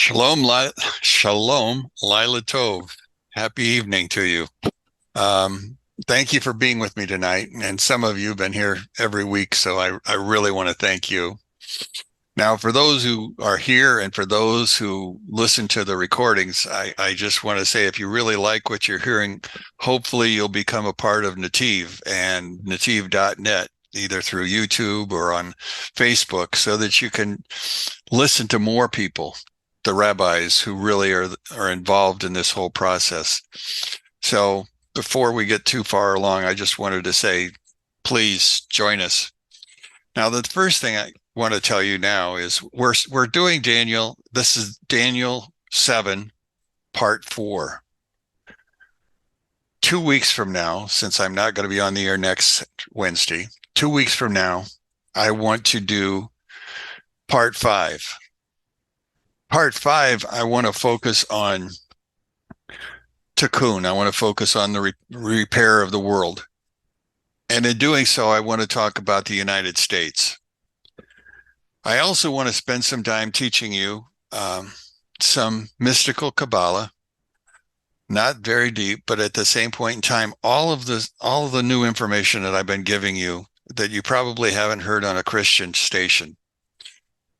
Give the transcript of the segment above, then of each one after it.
Shalom, Lila Tov. Happy evening to you. Thank you for being with me tonight. And some of you have been here every week, so I really want to thank you. Now, for those who are here and for those who listen to the recordings, I just want to say if you really like what you're hearing, hopefully you'll become a part of NETIV and NETIV.net, either through YouTube or on Facebook, so that you can listen to more people, the rabbis who really are involved in this whole process. So before we get too far along, I just wanted to say, please join us. Now, the first thing I want to tell you now is we're doing Daniel. This is Daniel 7, part 4. 2 weeks from now, since I'm not going to be on the air next Wednesday, 2 weeks from now, I want to do part 5. Part 5, I want to focus on tikkun. I want to focus on the repair of the world. And in doing so, I want to talk about the United States. I also want to spend some time teaching you some mystical Kabbalah, not very deep, but at the same point in time, all of the new information that I've been giving you that you probably haven't heard on a Christian station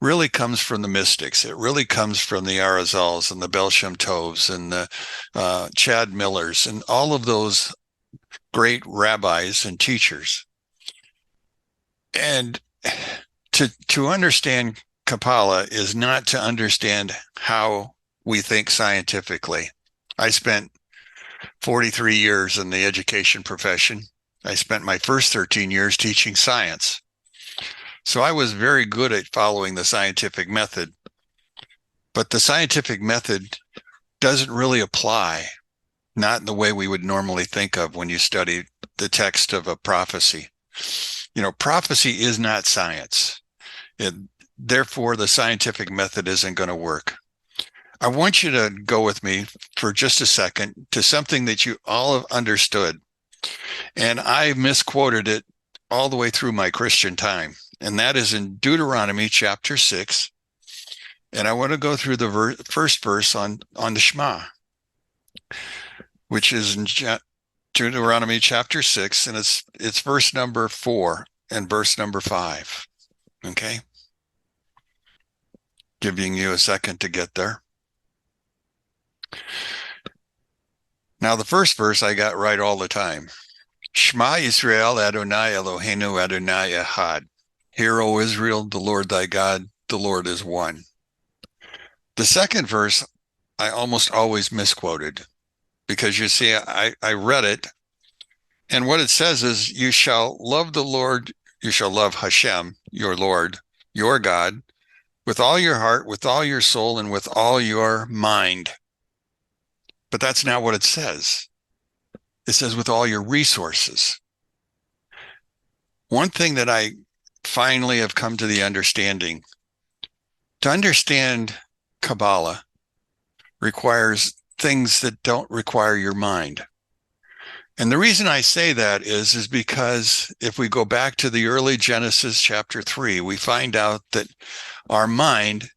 really comes from the mystics. It really comes from the Arizals and the Baal Shem Tovs and the Chad Millers and all of those great rabbis and teachers. And to understand Kabbalah is not to understand how we think scientifically. I spent 43 years in the education profession. I spent my first 13 years teaching science. So I was very good at following the scientific method. But the scientific method doesn't really apply, not in the way we would normally think of when you study the text of a prophecy. You know, prophecy is not science. Therefore, the scientific method isn't going to work. I want you to go with me for just a second to something that you all have understood. And I misquoted it all the way through my Christian time. And that is in Deuteronomy chapter 6. And I want to go through the first verse on the Shema, which is in Deuteronomy chapter 6, and it's verse number 4 and verse number 5. Okay? Giving you a second to get there. Now, the first verse I got right all the time. Shema Yisrael Adonai Eloheinu Adonai Echad. Hear, O Israel, the Lord thy God, the Lord is one. The second verse, I almost always misquoted because you see, I read it, and what it says is, you shall love the Lord, you shall love Hashem, your Lord, your God, with all your heart, with all your soul, and with all your mind. But that's not what it says. It says with all your resources. One thing that I finally have come to the understanding, to understand Kabbalah requires things that don't require your mind. And the reason I say that is because if we go back to the early Genesis chapter 3, we find out that our mind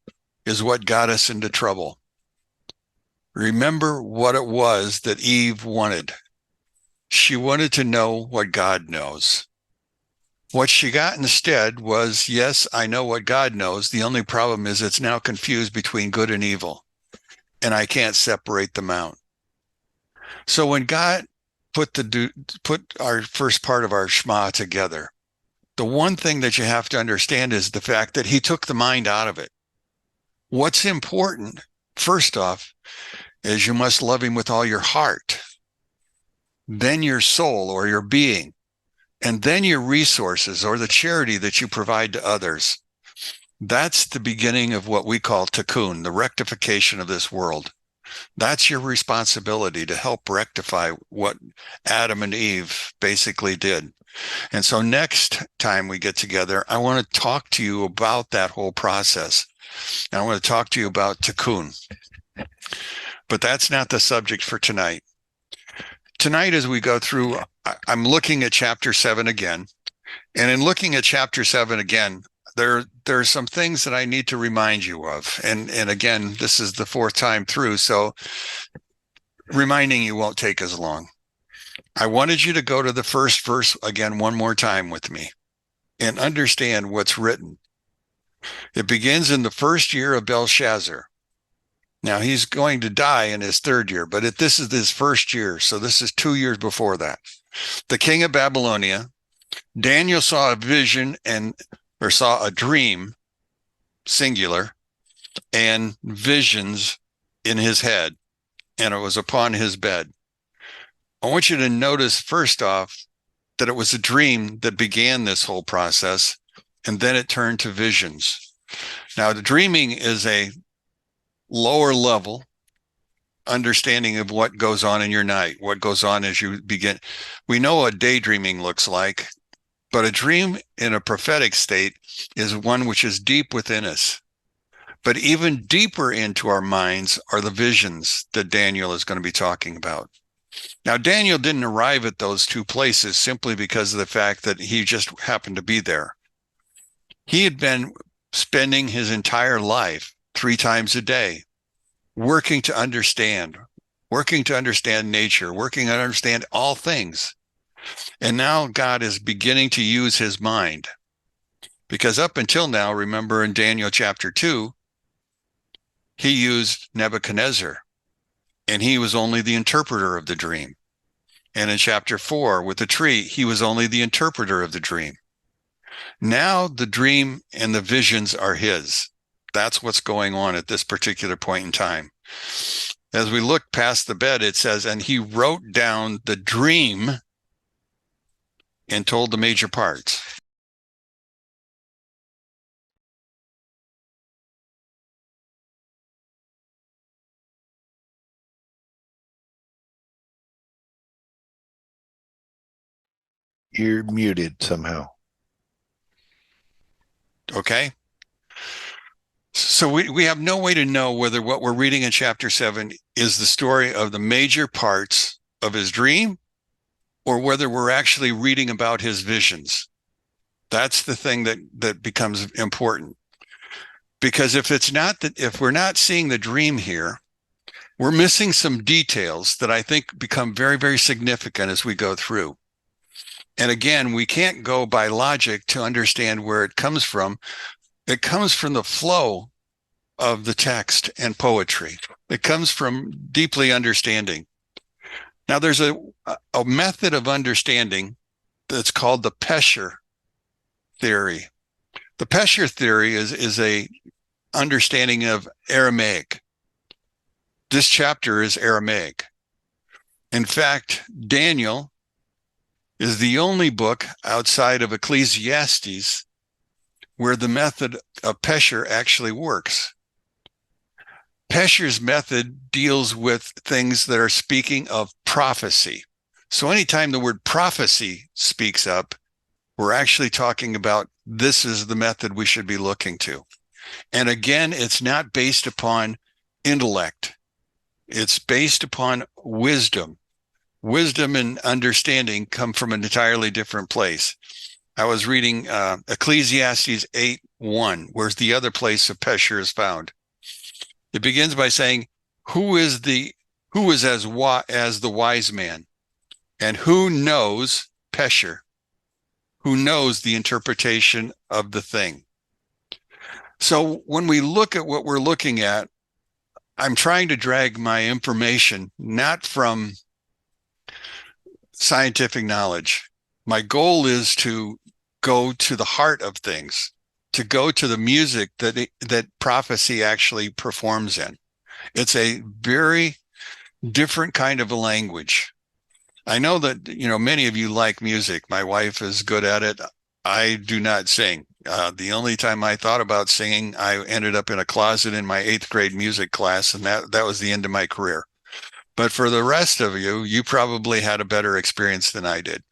is what got us into trouble. Remember what it was that Eve wanted. She wanted to know what God knows. What she got instead was, yes, I know what God knows. The only problem is it's now confused between good and evil, and I can't separate them out. So when God put our first part of our Shema together, the one thing that you have to understand is the fact that he took the mind out of it. What's important, first off, is you must love him with all your heart, then your soul or your being, and then your resources or the charity that you provide to others. That's the beginning of what we call tikkun, the rectification of this world. That's your responsibility to help rectify what Adam and Eve basically did. And so next time we get together, I want to talk to you about that whole process. And I want to talk to you about tikkun. But that's not the subject for tonight. Tonight, as we go through, I'm looking at chapter 7 again. And in looking at chapter 7 again, there's some things that I need to remind you of. And again, this is the fourth time through, so reminding you won't take as long. I wanted you to go to the first verse again one more time with me and understand what's written. It begins in the first year of Belshazzar. Now he's going to die in his third year, but this is his first year. So this is 2 years before that. The king of Babylonia, Daniel saw a vision or saw a dream, singular, and visions in his head, and it was upon his bed. I want you to notice first off that it was a dream that began this whole process, and then it turned to visions. Now, the dreaming is a lower level understanding of what goes on in your night, what goes on as you begin. We know what daydreaming looks like, but a dream in a prophetic state is one which is deep within us. But even deeper into our minds are the visions that Daniel is going to be talking about. Now, Daniel didn't arrive at those two places simply because of the fact that he just happened to be there. He had been spending his entire life 3 times a day, working to understand nature, working to understand all things. And now God is beginning to use his mind. Because up until now, remember in Daniel chapter 2, he used Nebuchadnezzar, and he was only the interpreter of the dream. And in chapter 4, with the tree, he was only the interpreter of the dream. Now the dream and the visions are his. That's what's going on at this particular point in time. As we look past the bed, it says, and he wrote down the dream and told the major parts. You're muted somehow. Okay. So we have no way to know whether what we're reading in chapter 7 is the story of the major parts of his dream or whether we're actually reading about his visions. That's the thing that becomes important. Because if we're not seeing the dream here, we're missing some details that I think become very, very significant as we go through. And again, we can't go by logic to understand where it comes from. It comes from the flow of the text and poetry. It comes from deeply understanding. Now, there's a method of understanding that's called the Pesher theory. The Pesher theory is a understanding of Aramaic. This chapter is Aramaic. In fact, Daniel is the only book outside of Ecclesiastes where the method of Pesher actually works. Pesher's method deals with things that are speaking of prophecy. So anytime the word prophecy speaks up, we're actually talking about this is the method we should be looking to. And again, it's not based upon intellect. It's based upon wisdom. Wisdom and understanding come from an entirely different place. I was reading Ecclesiastes 8:1, where's the other place of Pesher is found. It begins by saying, who is as the wise man, and who knows Pesher, who knows the interpretation of the thing. So when we look at what we're looking at, I'm trying to drag my information not from scientific knowledge. My goal is to go to the heart of things, to go to the music that prophecy actually performs in. It's a very different kind of a language. I know that, many of you like music. My wife is good at it. I do not sing. The only time I thought about singing, I ended up in a closet in my 8th grade music class, and that was the end of my career. But for the rest of you, you probably had a better experience than I did.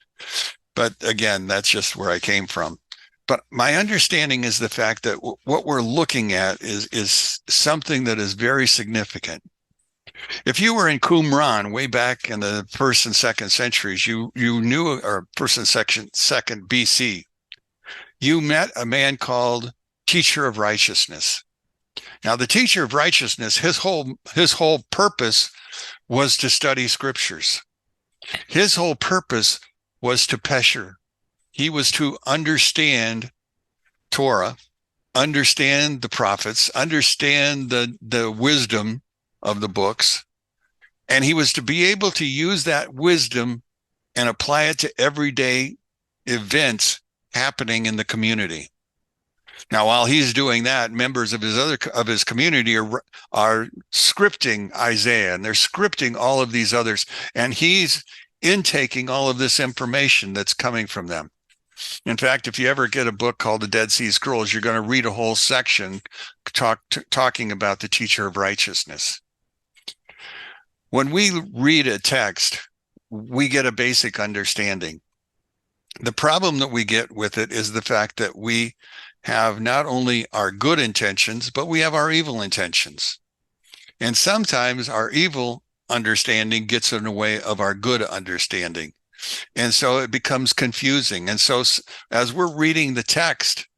But again, that's just where I came from. But my understanding is the fact that what we're looking at is something that is very significant. If you were in Qumran way back in the 1st and 2nd centuries, you knew, or 1st and 2nd BC, you met a man called teacher of righteousness. Now, the teacher of righteousness, his whole purpose was to study scriptures. His whole purpose was to pesher. He was to understand Torah, understand the prophets, understand the wisdom of the books, and he was to be able to use that wisdom and apply it to everyday events happening in the community. Now, while he's doing that, members of his community are scripting Isaiah, and they're scripting all of these others, and he's intaking all of this information that's coming from them. In fact, if you ever get a book called The Dead Sea Scrolls, you're going to read a whole section talking about the teacher of righteousness. When we read a text, we get a basic understanding. The problem that we get with it is the fact that we have not only our good intentions, but we have our evil intentions. And sometimes our evil understanding gets in the way of our good understanding. And so it becomes confusing. And so as we're reading the text,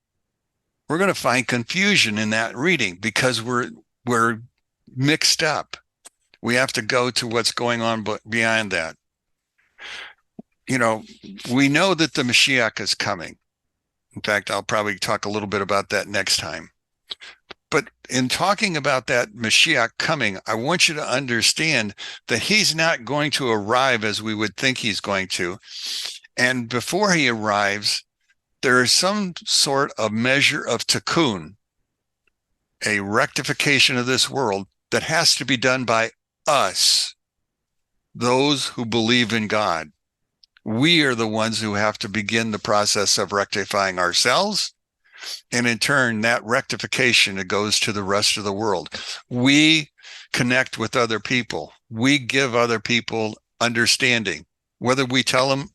we're going to find confusion in that reading because we're mixed up. We have to go to what's going on beyond that. You know, we know that the Mashiach is coming. In fact, I'll probably talk a little bit about that next time. But in talking about that Mashiach coming, I want you to understand that he's not going to arrive as we would think he's going to. And before he arrives, there is some sort of measure of tikkun, a rectification of this world that has to be done by us, those who believe in God. We are the ones who have to begin the process of rectifying ourselves. And in turn, that rectification, it goes to the rest of the world. We connect with other people. We give other people understanding. Whether we tell them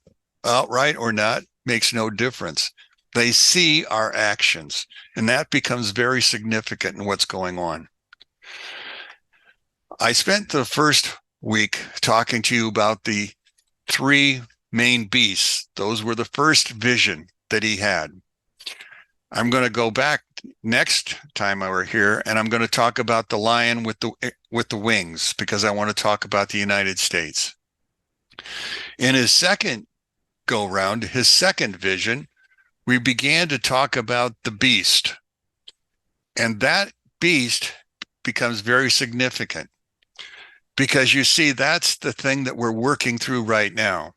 outright or not makes no difference. They see our actions, and that becomes very significant in what's going on. I spent the first week talking to you about the three main beasts. Those were the first vision that he had. I'm going to go back next time I were here, and I'm going to talk about the lion with the wings, because I want to talk about the United States. In his second go round, his second vision, we began to talk about the beast, and that beast becomes very significant, because you see, that's the thing that we're working through right now.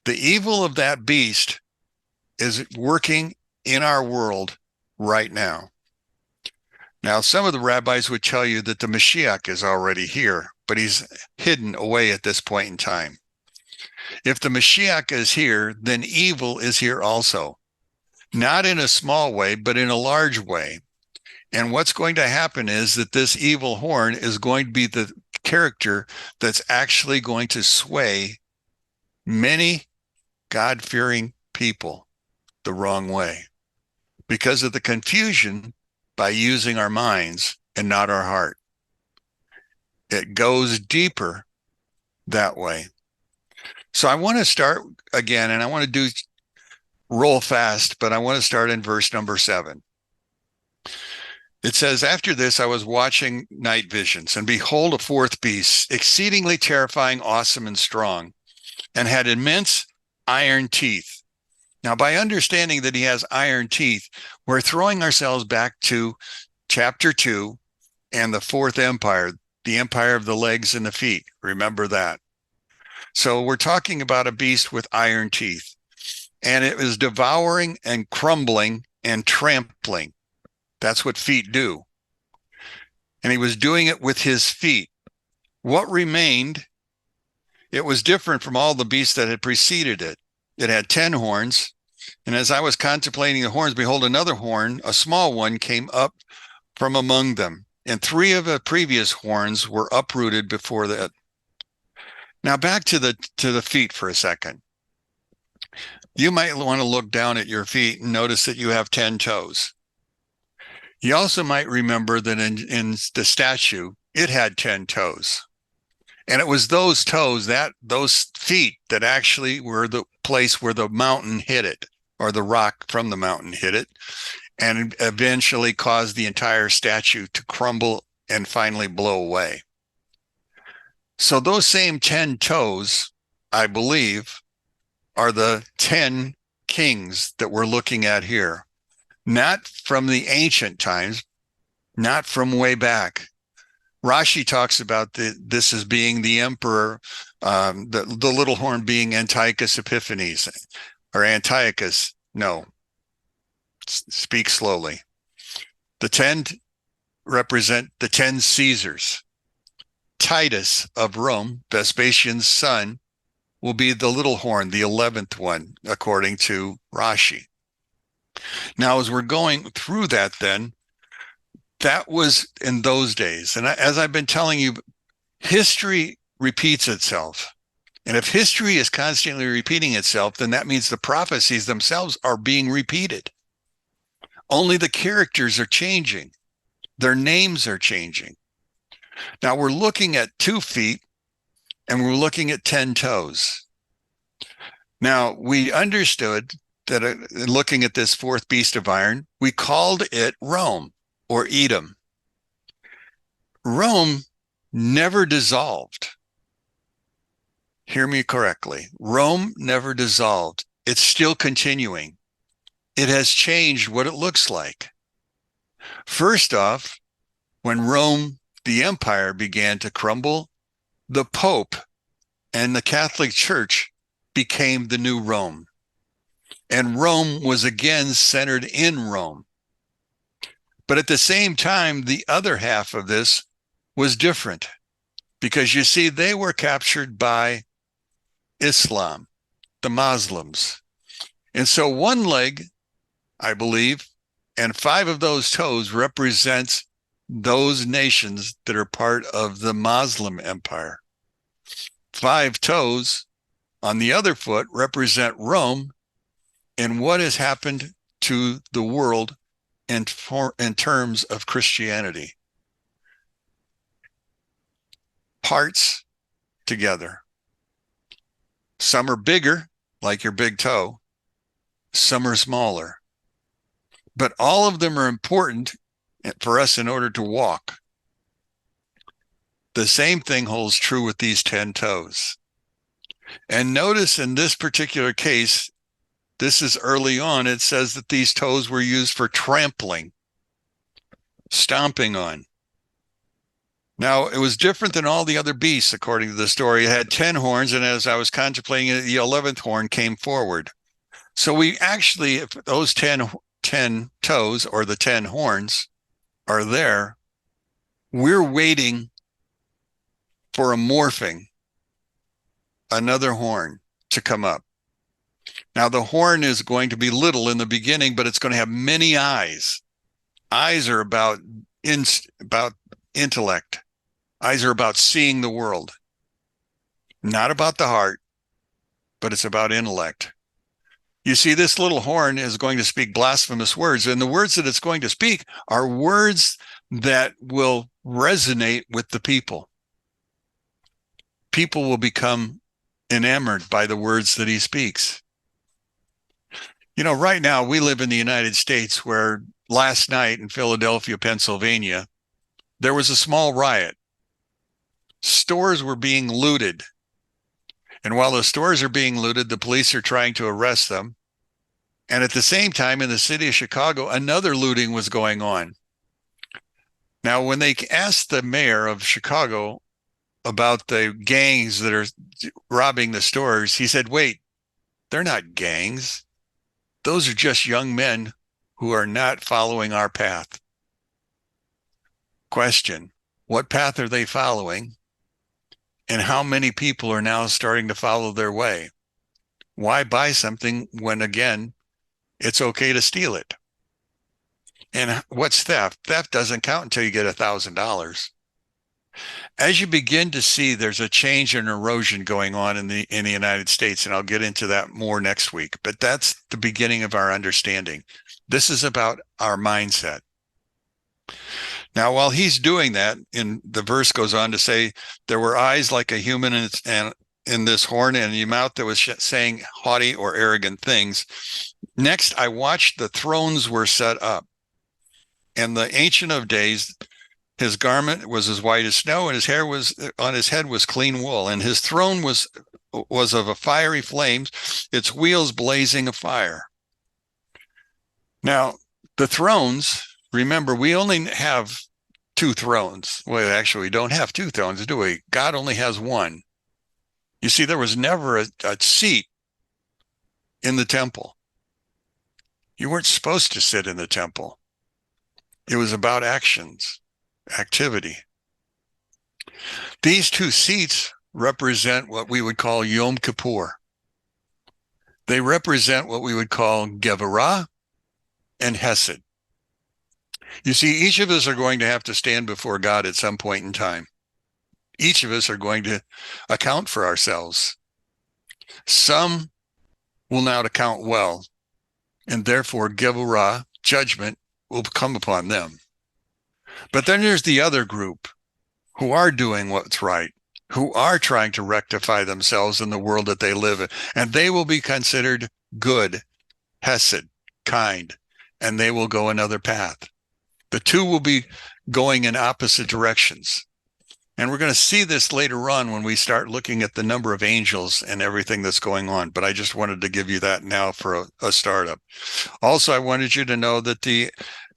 The evil of that beast is working in our world right now. Now, some of the rabbis would tell you that the Mashiach is already here, but he's hidden away at this point in time. If the Mashiach is here, then evil is here also. Not in a small way, but in a large way. And what's going to happen is that this evil horn is going to be the character that's actually going to sway many God-fearing people the wrong way because of the confusion by using our minds and not our heart. It goes deeper that way. So I want to start again, and I want to roll fast, but I want to start in verse number 7. It says, after this, I was watching night visions, and behold, a fourth beast, exceedingly terrifying, awesome, and strong, and had immense iron teeth. Now, by understanding that he has iron teeth, we're throwing ourselves back to chapter 2 and the fourth empire, the empire of the legs and the feet. Remember that. So we're talking about a beast with iron teeth, and it was devouring and crumbling and trampling. That's what feet do. And he was doing it with his feet. What remained, it was different from all the beasts that had preceded it. It had 10 horns. And as I was contemplating the horns, behold, another horn, a small one, came up from among them. And 3 of the previous horns were uprooted before that. Now back to the feet for a second. You might want to look down at your feet and notice that you have 10 toes. You also might remember that in the statue, it had 10 toes. And it was those toes, those feet, that actually were the place where the mountain hit it, or the rock from the mountain hit it. and eventually caused the entire statue to crumble and finally blow away. So those same 10 toes, I believe, are the 10 kings that we're looking at here, not from the ancient times, not from way back. Rashi talks about this as being the emperor, the little horn being Antiochus Epiphanes or Antiochus. No, speak slowly. The 10 represent the 10 Caesars. Titus of Rome, Vespasian's son, will be the little horn, the 11th one, according to Rashi. Now, as we're going through that, then, that was in those days. And as I've been telling you, history repeats itself. And if history is constantly repeating itself, then that means the prophecies themselves are being repeated. Only the characters are changing. Their names are changing. Now we're looking at 2 feet and we're looking at 10 toes. Now we understood that looking at this 4th beast of iron, we called it Rome or Edom. Rome never dissolved. Hear me correctly. Rome never dissolved. It's still continuing. It has changed what it looks like. First off, when Rome, the empire, began to crumble, the Pope and the Catholic Church became the new Rome. And Rome was again centered in Rome. But at the same time, the other half of this was different because you see, they were captured by Islam, the Muslims. And so one leg, I believe, and 5 of those toes represents those nations that are part of the Muslim empire. 5 toes on the other foot represent Rome and what has happened to the world in terms of Christianity. Parts together. Some are bigger, like your big toe. Some are smaller. But all of them are important for us in order to walk. The same thing holds true with these 10 toes. And notice in this particular case, this is early on, it says that these toes were used for trampling, stomping on. Now, it was different than all the other beasts, according to the story. It had 10 horns, and as I was contemplating it, the 11th horn came forward. So we actually, if those 10 toes or the 10 horns are there, we're waiting for a morphing, another horn to come up. Now, the horn is going to be little in the beginning, but it's going to have many eyes. Eyes are about intellect. Eyes are about seeing the world. Not about the heart, but it's about intellect. You see, this little horn is going to speak blasphemous words, and the words that it's going to speak are words that will resonate with the people. People will become enamored by the words that he speaks. You know, right now we live in the United States where last night in Philadelphia, Pennsylvania, there was a small riot. Stores were being looted. And while the stores are being looted, the police are trying to arrest them. And at the same time, in the city of Chicago, another looting was going on. Now, when they asked the mayor of Chicago about the gangs that are robbing the stores, he said, wait, they're not gangs. Those are just young men who are not following our path. Question, what path are they following? And how many people are now starting to follow their way? Why buy something when, again, it's okay to steal it? And what's theft? Theft doesn't count until you get $1,000. As you begin to see, there's a change and erosion going on in the United States, and I'll get into that more next week. But that's the beginning of our understanding. This is about our mindset. Now, while he's doing that, and the verse goes on to say, there were eyes like a human and in this horn, and a mouth that was saying haughty or arrogant things. Next, I watched the thrones were set up. And the Ancient of Days, his garment was as white as snow, and his hair was on his head was clean wool, and his throne was of a fiery flames, its wheels blazing a fire. Now, the thrones, remember, we only have two thrones. Well, actually, we don't have two thrones, do we? God only has one. You see, there was never a seat in the temple. You weren't supposed to sit in the temple. It was about actions, activity. These two seats represent what we would call Yom Kippur. They represent what we would call Gevarah and Hesed. You see, each of us are going to have to stand before God at some point in time. Each of us are going to account for ourselves. Some will not account well, and therefore Gevarah, judgment, will come upon them. But then there's the other group who are doing what's right, who are trying to rectify themselves in the world that they live in, and they will be considered good, Hesed, kind, and they will go another path. The two will be going in opposite directions. And we're going to see this later on when we start looking at the number of angels and everything that's going on. But I just wanted to give you that now for a startup. Also, I wanted you to know that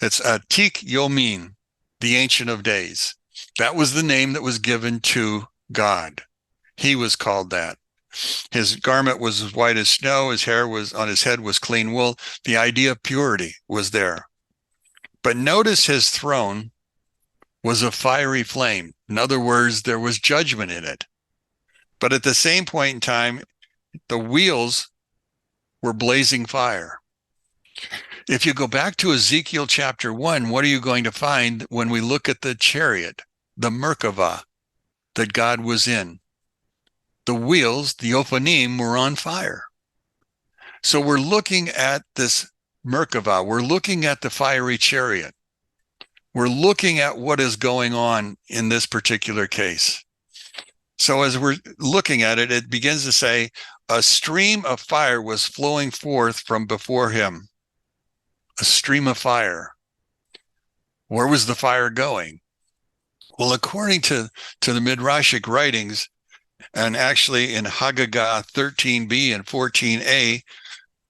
it's Atik Yomin, the Ancient of Days. That was the name that was given to God. He was called that. His garment was as white as snow. His hair was on his head was clean wool. The idea of purity was there. But notice his throne was a fiery flame. In other words, there was judgment in it. But at the same point in time, the wheels were blazing fire. If you go back to Ezekiel chapter 1, what are you going to find when we look at the chariot, the Merkavah that God was in? The wheels, the Ophanim, were on fire. So we're looking at this Merkavah. We're looking at the fiery chariot. We're looking at what is going on in this particular case. So as we're looking at it, it begins to say, a stream of fire was flowing forth from before him. A stream of fire. Where was the fire going? Well, according to the Midrashic writings, and actually in Haggadah 13b and 14a,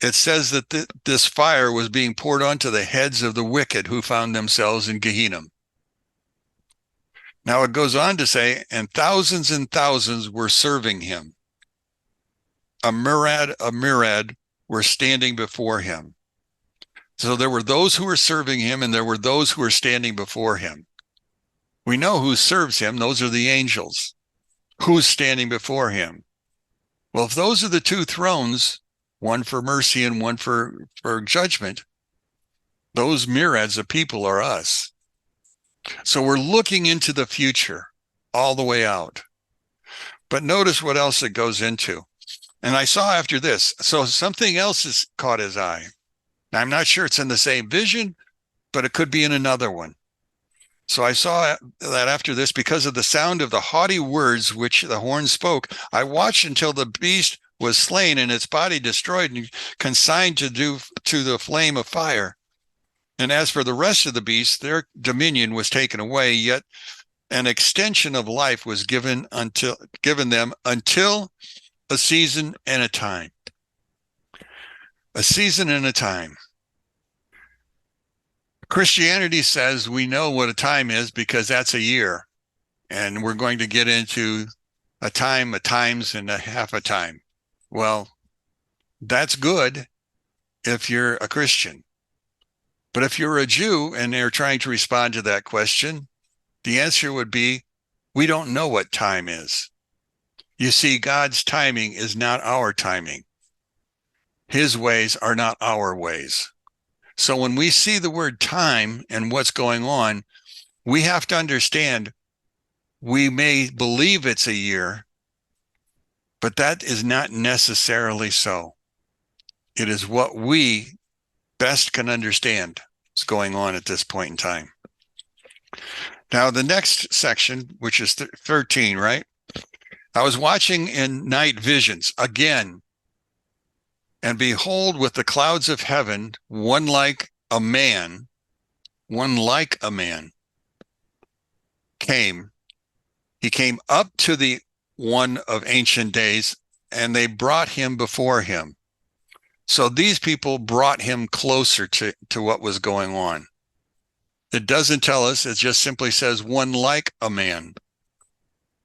it says that this fire was being poured onto the heads of the wicked who found themselves in Gehenna. Now it goes on to say, and thousands were serving him. A myriad were standing before him. So there were those who were serving him, and there were those who were standing before him. We know who serves him. Those are the angels. Who's standing before him? Well, if those are the two thrones, one for mercy and one for judgment, those myriads of people are us. So we're looking into the future all the way out. But notice what else it goes into. And I saw after this, so something else has caught his eye. Now, I'm not sure it's in the same vision, but it could be in another one. So I saw that after this, because of the sound of the haughty words which the horn spoke, I watched until the beast was slain and its body destroyed and consigned to the flame of fire. And as for the rest of the beasts, their dominion was taken away, yet an extension of life was given them until a season and a time. A season and a time. Christianity says we know what a time is because that's a year. And we're going to get into a time, a times, and a half a time. Well, that's good if you're a Christian. But if you're a Jew and they're trying to respond to that question, the answer would be, we don't know what time is. You see, God's timing is not our timing. His ways are not our ways. So when we see the word time and what's going on, we have to understand we may believe it's a year, but that is not necessarily so. It is what we best can understand is going on at this point in time. Now, the next section, which is 13, right? I was watching in night visions again, and behold, with the clouds of heaven, one like a man one like a man, came. He came up to the one of ancient days, and they brought him before him. So these people brought him closer to what was going on. It doesn't tell us, it just simply says one like a man.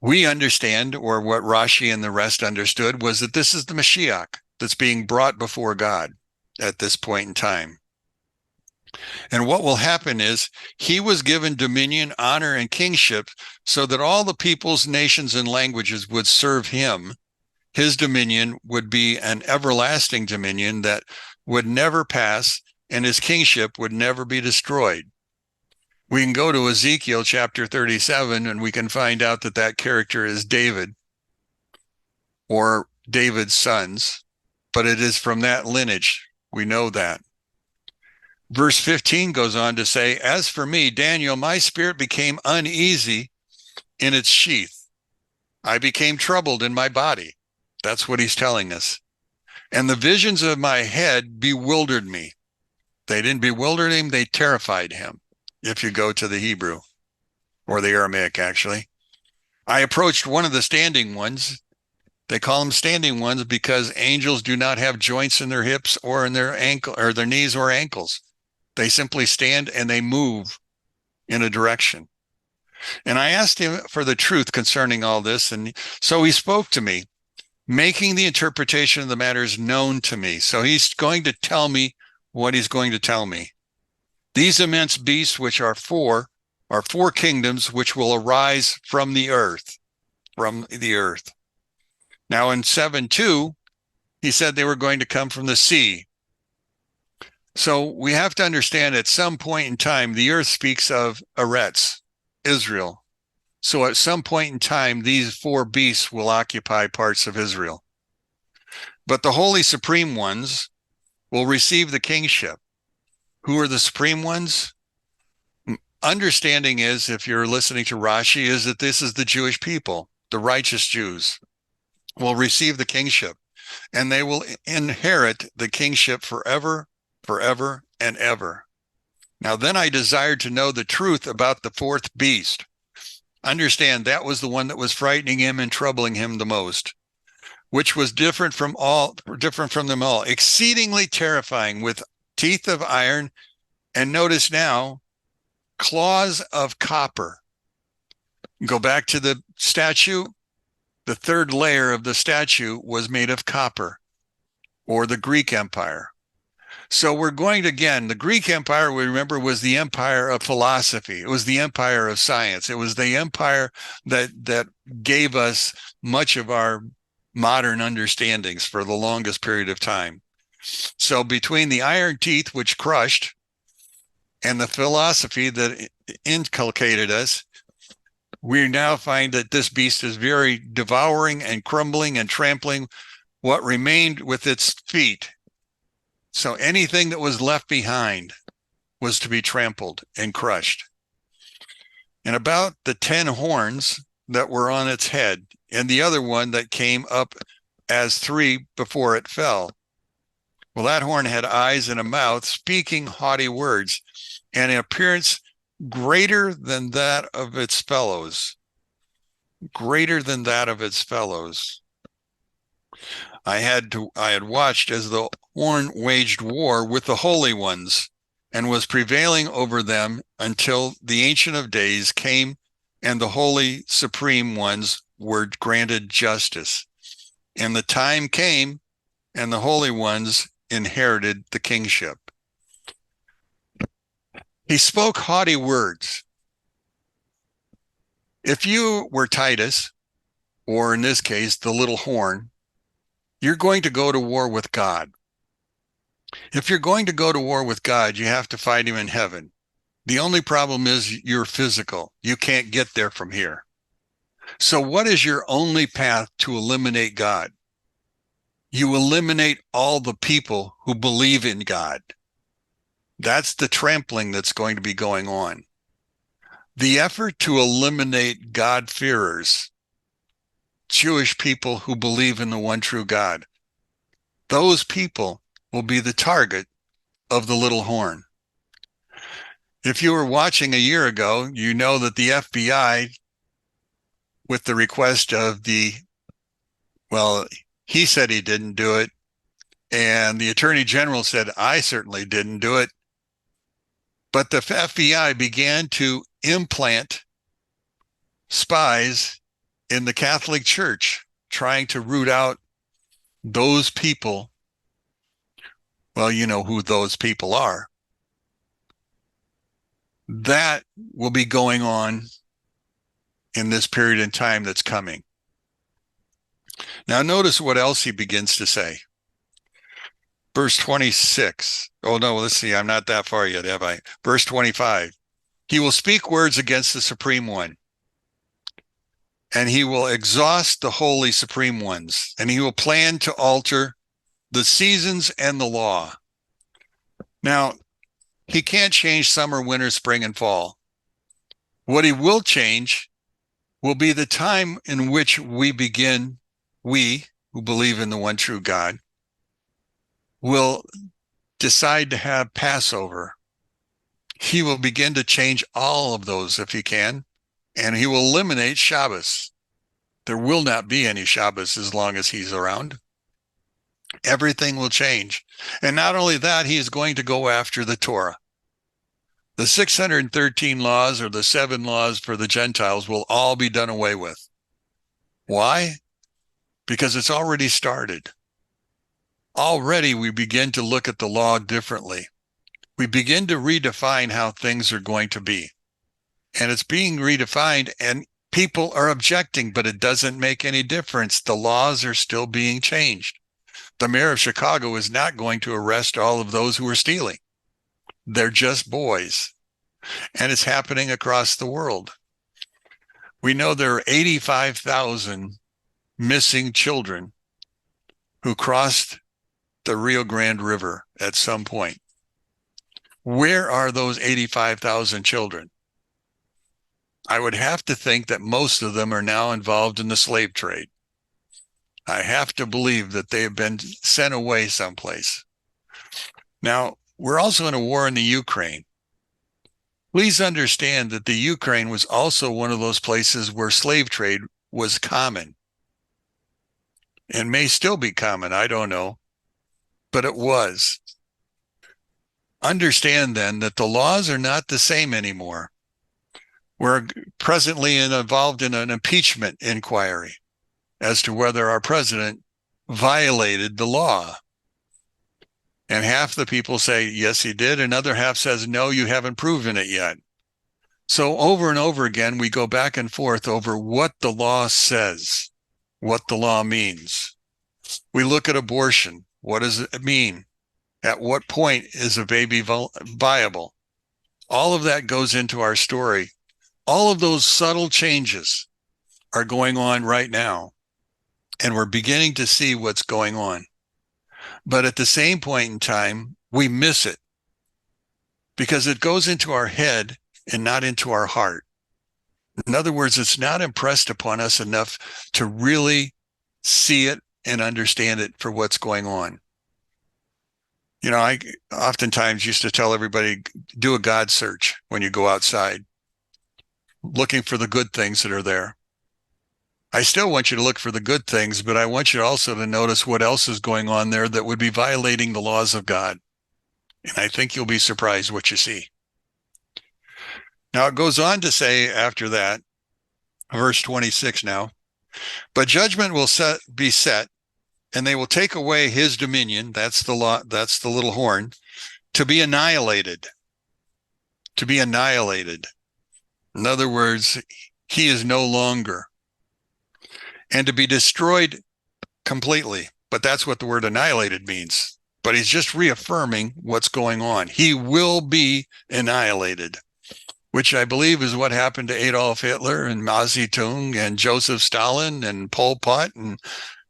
We understand, or what Rashi and the rest understood, was that this is the Mashiach that's being brought before God at this point in time. And what will happen is he was given dominion, honor, and kingship so that all the peoples, nations, and languages would serve him. His dominion would be an everlasting dominion that would never pass, and his kingship would never be destroyed. We can go to Ezekiel chapter 37, and we can find out that that character is David, or David's sons, but it is from that lineage. We know that. Verse 15 goes on to say, as for me, Daniel, my spirit became uneasy in its sheath. I became troubled in my body. That's what he's telling us. And the visions of my head bewildered me. They didn't bewilder him, they terrified him, if you go to the Hebrew, or the Aramaic, actually. I approached one of the standing ones. They call them standing ones because angels do not have joints in their hips or in their ankle or their knees or ankles. They simply stand and they move in a direction. And I asked him for the truth concerning all this. And so he spoke to me, making the interpretation of the matters known to me. So he's going to tell me what he's going to tell me. These immense beasts, which are four kingdoms which will arise from the earth. Now in 7:2, he said they were going to come from the sea. So we have to understand at some point in time, the earth speaks of Eretz, Israel. So at some point in time, these four beasts will occupy parts of Israel. But the holy supreme ones will receive the kingship. Who are the supreme ones? Understanding is, if you're listening to Rashi, is that this is the Jewish people, the righteous Jews, will receive the kingship, and they will inherit the kingship forever, forever, and ever. Now then I desired to know the truth about the fourth beast. Understand, that was the one that was frightening him and troubling him the most, which was different from them all, exceedingly terrifying, with teeth of iron, and notice now, claws of copper. Go back to the statue. The third layer of the statue was made of copper, or the Greek Empire. So we're going to, again, the Greek Empire, we remember, was the empire of philosophy. It was the empire of science. It was the empire that gave us much of our modern understandings for the longest period of time. So between the iron teeth, which crushed, and the philosophy that inculcated us, we now find that this beast is very devouring and crumbling and trampling what remained with its feet. So anything that was left behind was to be trampled and crushed. And about the 10 horns that were on its head, and the other one that came up as 3 before it fell. Well, that horn had eyes and a mouth, speaking haughty words, and an appearance greater than that of its fellows. Greater than that of its fellows. I had watched as the horn waged war with the holy ones and was prevailing over them until the Ancient of Days came and the holy supreme ones were granted justice. And the time came and the holy ones inherited the kingship. He spoke haughty words. If you were Titus, or in this case, the little horn, you're going to go to war with God. If you're going to go to war with God, you have to fight him in heaven. The only problem is you're physical. You can't get there from here. So what is your only path to eliminate God? You eliminate all the people who believe in God. That's the trampling that's going to be going on. The effort to eliminate God-fearers, Jewish people who believe in the one true God, those people will be the target of the little horn. If you were watching a year ago, you know that the FBI, with the request of well, he said he didn't do it, and the Attorney General said, I certainly didn't do it. But the FBI began to implant spies in the Catholic Church, trying to root out those people. Well, you know who those people are. That will be going on in this period in time that's coming. Now, notice what else he begins to say. Verse 26. Oh, no, let's see. I'm not that far yet, have I? Verse 25. He will speak words against the Supreme One, and he will exhaust the holy Supreme Ones, and he will plan to alter the seasons and the law. Now, he can't change summer, winter, spring, and fall. What he will change will be the time in which we who believe in the one true God, will decide to have Passover. He will begin to change all of those if he can, and he will eliminate Shabbos. There will not be any Shabbos as long as he's around. Everything will change. And not only that, he is going to go after the Torah. The 613 laws, or the 7 laws for the Gentiles, will all be done away with. Why? Because it's already started. Already we begin to look at the law differently. We begin to redefine how things are going to be. And it's being redefined, and people are objecting, but it doesn't make any difference. The laws are still being changed. The mayor of Chicago is not going to arrest all of those who are stealing. They're just boys. And it's happening across the world. We know there are 85,000 missing children who crossed the Rio Grande River at some point. Where are those 85,000 children? I would have to think that most of them are now involved in the slave trade. I have to believe that they have been sent away someplace. Now, we're also in a war in the Ukraine. Please understand that the Ukraine was also one of those places where slave trade was common, and may still be common, I don't know, but it was. Understand then that the laws are not the same anymore. We're presently involved in an impeachment inquiry as to whether our president violated the law. And half the people say, yes, he did. Another half says, no, you haven't proven it yet. So over and over again, we go back and forth over what the law says, what the law means. We look at abortion. What does it mean? At what point is a baby viable? All of that goes into our story. All of those subtle changes are going on right now, and we're beginning to see what's going on. But at the same point in time, we miss it because it goes into our head and not into our heart. In other words, it's not impressed upon us enough to really see it and understand it for what's going on. You know, I oftentimes used to tell everybody, do a God search when you go outside, looking for the good things that are there. I still want you to look for the good things, but I want you also to notice what else is going on there that would be violating the laws of God. And I think you'll be surprised what you see. Now it goes on to say after that, verse 26 now, but judgment will be set, and they will take away his dominion, that's the law, that's the little horn, to be annihilated. To be annihilated. In other words, he is no longer. And to be destroyed completely. But that's what the word annihilated means. But he's just reaffirming what's going on. He will be annihilated, which I believe is what happened to Adolf Hitler and Mao Zedong and Joseph Stalin and Pol Pot and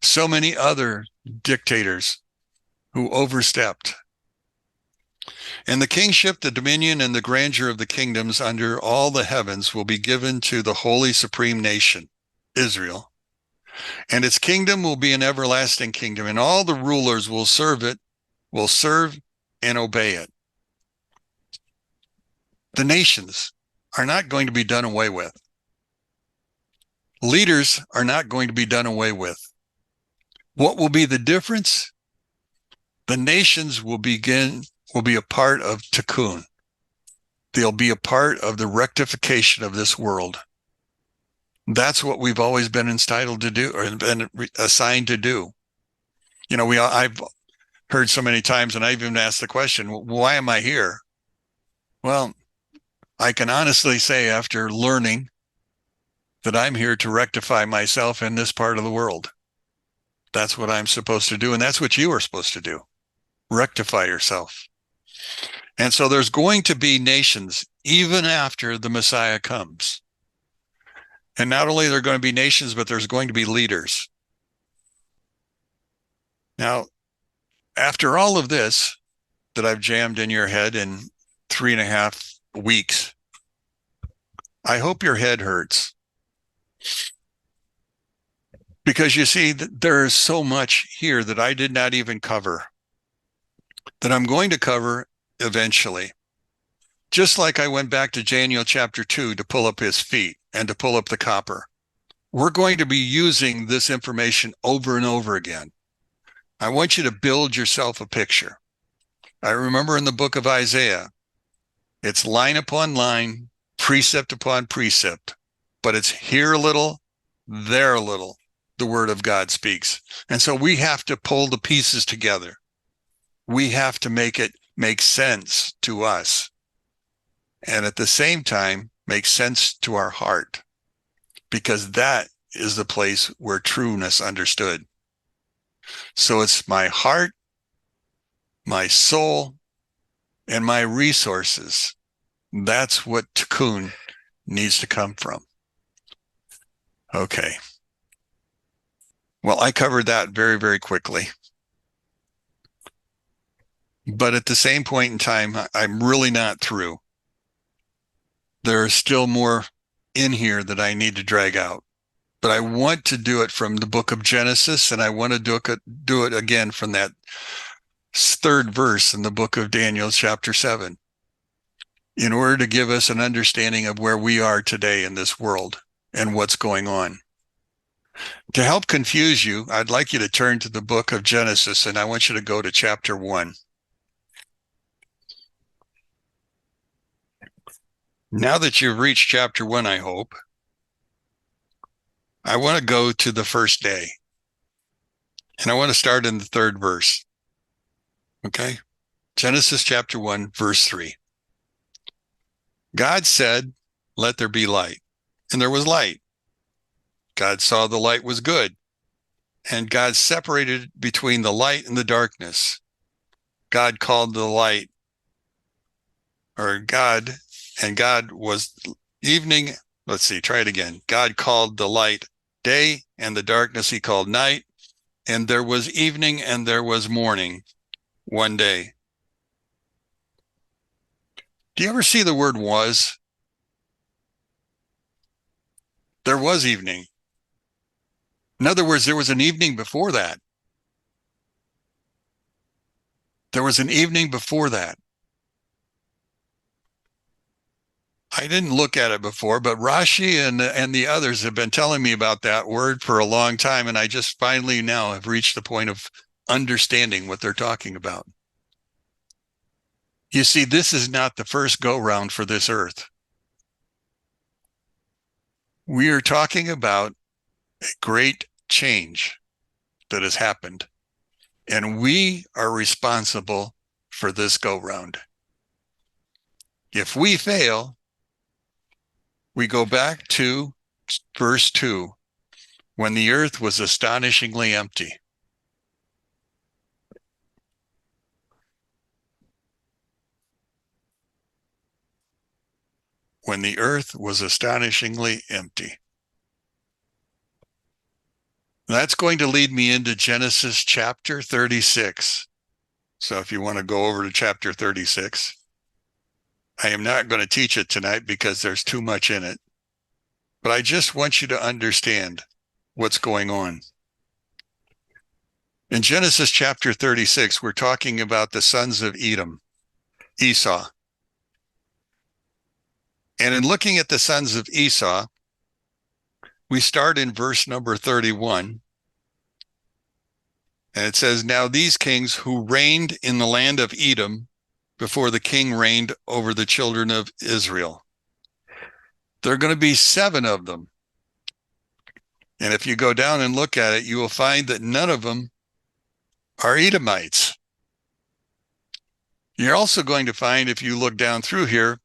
so many other dictators who overstepped. And the kingship, the dominion, and the grandeur of the kingdoms under all the heavens will be given to the holy supreme nation, Israel. And its kingdom will be an everlasting kingdom, and all the rulers will serve and obey it. The nations are not going to be done away with. Leaders are not going to be done away with. What will be the difference? The nations will be a part of tikkun. They'll be a part of the rectification of this world. That's what we've always been entitled to do, or been assigned to do. You know, I've heard so many times, and I've even asked the question, why am I here? Well, I can honestly say after learning that I'm here to rectify myself in this part of the world. That's what I'm supposed to do, and that's what you are supposed to do. Rectify yourself. And so there's going to be nations even after the Messiah comes. And not only are there going to be nations, but there's going to be leaders. Now, after all of this that I've jammed in your head in 3.5 weeks, I hope your head hurts. Because you see, there is so much here that I did not even cover, that I'm going to cover eventually. Just like I went back to Daniel chapter 2 to pull up his feet and to pull up the copper. We're going to be using this information over and over again. I want you to build yourself a picture. I remember in the book of Isaiah, it's line upon line, precept upon precept, but it's here a little, there a little. The word of God speaks. And so we have to pull the pieces together. We have to make it make sense to us. And at the same time, make sense to our heart, because that is the place where trueness understood. So it's my heart, my soul, and my resources. That's what tikkun needs to come from. Okay. Well, I covered that very, very quickly. But at the same point in time, I'm really not through. There is still more in here that I need to drag out. But I want to do it from the book of Genesis, and I want to do it again from that 3rd verse in the book of Daniel, chapter 7, in order to give us an understanding of where we are today in this world and what's going on. To help confuse you, I'd like you to turn to the book of Genesis, and I want you to go to chapter 1. Now that you've reached chapter 1, I hope, I want to go to the first day. And I want to start in the 3rd verse. Okay? Genesis chapter 1, verse 3. God said, "Let there be light." And there was light. God saw the light was good. And God separated between the light and the darkness. God called the light, or God, and God was evening. Let's see, try it again. God called the light day, and the darkness he called night. And there was evening and there was morning one day. Do you ever see the word was? There was evening. In other words, there was an evening before that. There was an evening before that. I didn't look at it before, but Rashi and the others have been telling me about that word for a long time, and I just finally now have reached the point of understanding what they're talking about. You see, this is not the first go-round for this earth. We are talking about a great change that has happened, and we are responsible for this go-round. If we fail, we go back to verse 2, when the earth was astonishingly empty. When the earth was astonishingly empty. That's going to lead me into Genesis chapter 36. So if you want to go over to chapter 36, I am not going to teach it tonight because there's too much in it. But I just want you to understand what's going on. In Genesis chapter 36, we're talking about the sons of Edom, Esau. And in looking at the sons of Esau, we start in verse number 31. And it says, now these kings who reigned in the land of Edom before the king reigned over the children of Israel. There are going to be 7 of them. And if you go down and look at it, you will find that none of them are Edomites. You're also going to find, if you look down through here,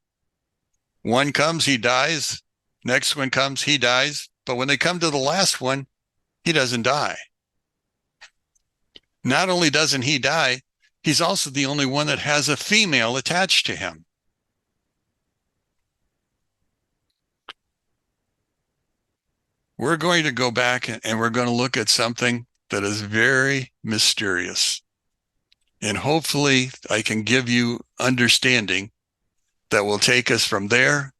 one comes, he dies. Next one comes, he dies. But when they come to the last one, he doesn't die. Not only doesn't he die, he's also the only one that has a female attached to him. We're going to go back and we're going to look at something that is very mysterious. And hopefully I can give you understanding that will take us from there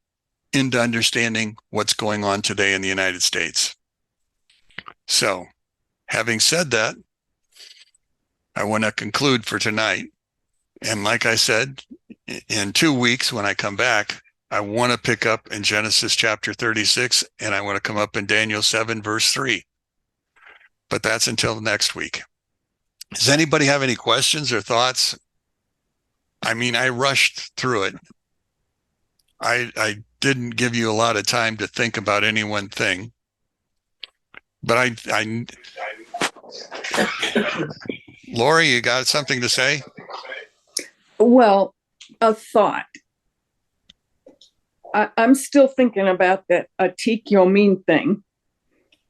into understanding what's going on today in the United States. So, having said that, I want to conclude for tonight. And like I said, in 2 weeks when I come back, I want to pick up in Genesis chapter 36, and I want to come up in Daniel 7, verse 3. But that's until next week. Does anybody have any questions or thoughts? I mean, I rushed through it. I didn't give you a lot of time to think about any one thing. But Lori, you got something to say? Well, a thought. I'm still thinking about that Atik Yomin thing.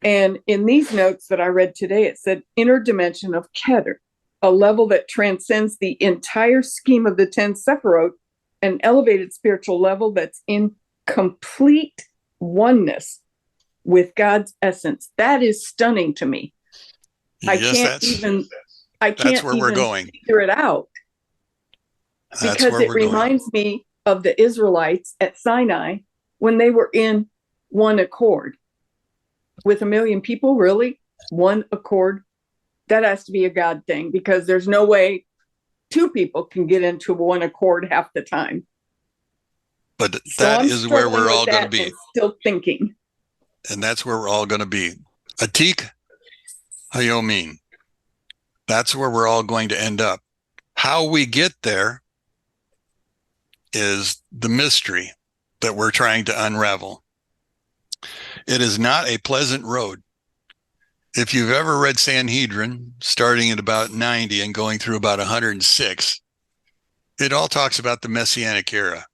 And in these notes that I read today, it said inner dimension of Keter, a level that transcends the entire scheme of the 10 Sephirot, an elevated spiritual level that's in complete oneness with God's essence. That is stunning to me. I can't even figure it out. Because it reminds me of the Israelites at Sinai when they were in one accord. With 1 million people, really? One accord? That has to be a God thing, because there's no way 2 people can get into one accord half the time. But that is where we're all going to be. Still thinking. And that's where we're all going to be. Atik Hayomin. That's where we're all going to end up. How we get there is the mystery that we're trying to unravel. It is not a pleasant road. If you've ever read Sanhedrin, starting at about 90 and going through about 106, it all talks about the Messianic era.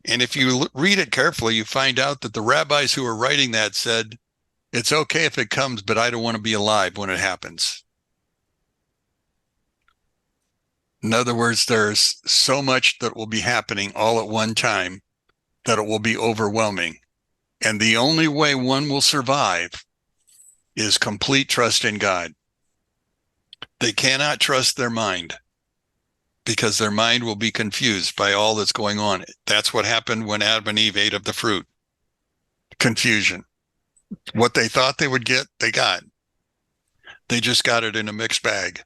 And if you read it carefully, you find out that the rabbis who were writing that said, it's okay if it comes, but I don't want to be alive when it happens. In other words, there's so much that will be happening all at one time that it will be overwhelming. And the only way one will survive is complete trust in God. They cannot trust their mind because their mind will be confused by all that's going on. That's what happened when Adam and Eve ate of the fruit. Confusion. What they thought they would get, they got. They just got it in a mixed bag,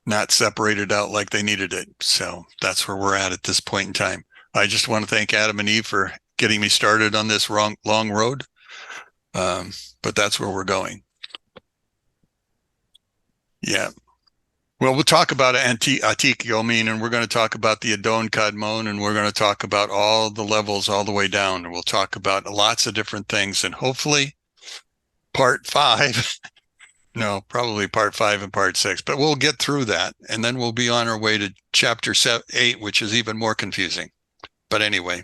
not separated out like they needed it. So that's where we're at this point in time. I just want to thank Adam and Eve for getting me started on this long road. But that's where we're going. Yeah. Well, we'll talk about Atik Yomin, and we're going to talk about the Adon Kadmon, and we're going to talk about all the levels all the way down. And we'll talk about lots of different things. And hopefully part 5, no, probably part 5 and part 6, but we'll get through that. And then we'll be on our way to chapter 8, which is even more confusing. But anyway,